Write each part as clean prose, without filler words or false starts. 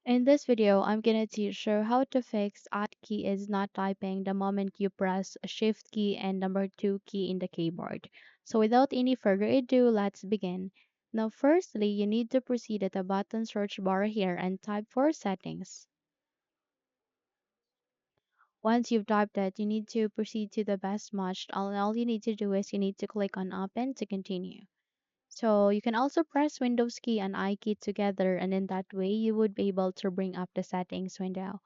In this video, I'm gonna teach you how to fix Alt key is not typing the moment you press Shift key and number 2 key in the keyboard. So without any further ado, let's begin. Now firstly, you need to proceed at the button search bar here and type for settings. Once you've typed it, you need to proceed to the best matched. All you need to do is you need to click on open to continue. So you can also press Windows key and I key together, and in that way you would be able to bring up the settings window.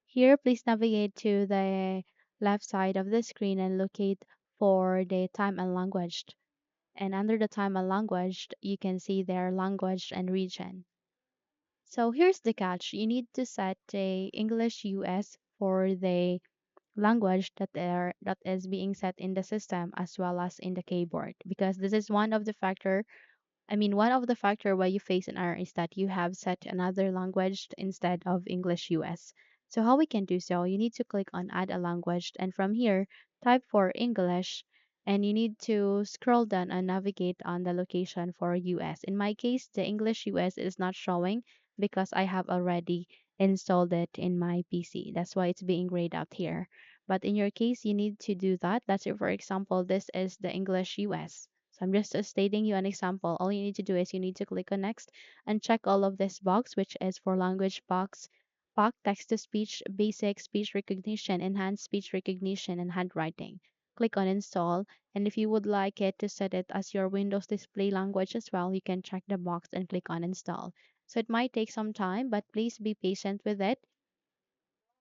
Here, please navigate to the left side of the screen and locate for the time and language. And under the time and language, you can see their language and region. So here's the catch. You need to set the English US for the language that is being set in the system as well as in the keyboard, because this is one of the factor why you face an error is that you have set another language instead of English US. So how we can do so, you need to click on add a language, and from here type for English, and you need to scroll down and navigate on the location for US. In my case, the English US is not showing because I have already installed it in my PC. That's why it's being grayed out here. But in your case, you need to do that. Let's say, for example, this is the English US. So I'm just stating you an example. All you need to do is you need to click on next and check all of this box, which is for language box, POC, text to speech, basic speech recognition, enhanced speech recognition, and handwriting. Click on install. And if you would like it to set it as your Windows display language as well, you can check the box and click on install. So it might take some time, but please be patient with it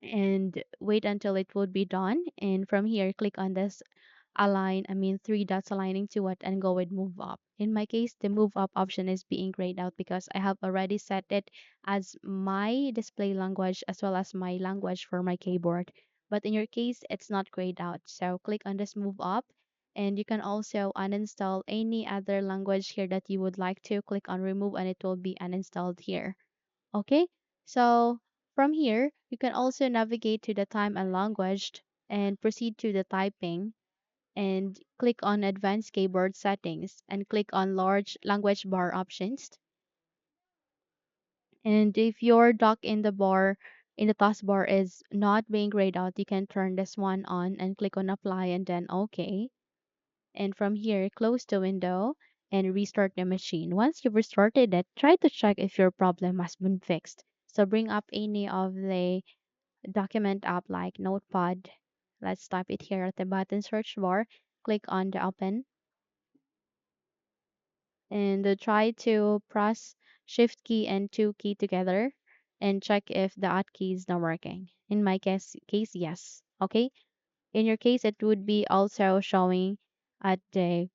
and wait until it would be done. And from here, click on this three dots aligning to it and go with move up. In my case, the move up option is being grayed out because I have already set it as my display language as well as my language for my keyboard. But in your case, it's not grayed out. So click on this move up, and you can also uninstall any other language here that you would like to. Click on remove and it will be uninstalled here. Okay, so from here, you can also navigate to the time and language and proceed to the typing and click on advanced keyboard settings and click on large language bar options. And if your dock in the taskbar is not being grayed out, you can turn this one on and click on apply and then OK. And from here, close the window and restart the machine. Once you've restarted it, try to check if your problem has been fixed. So bring up any of the document app like Notepad. Let's type it here at the button search bar. Click on the open and try to press Shift key and 2 key together and check if the Alt key is not working. In my case, yes. Okay. In your case, it would be also showing at the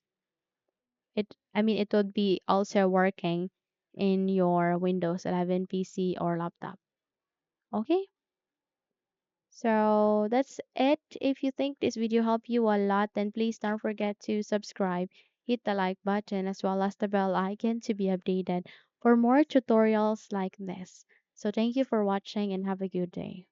it would be also working in your Windows 11 PC or laptop. Okay, so that's it. If you think this video helped you a lot, then please don't forget to subscribe, hit the like button as well as the bell icon to be updated for more tutorials like this. So thank you for watching and have a good day.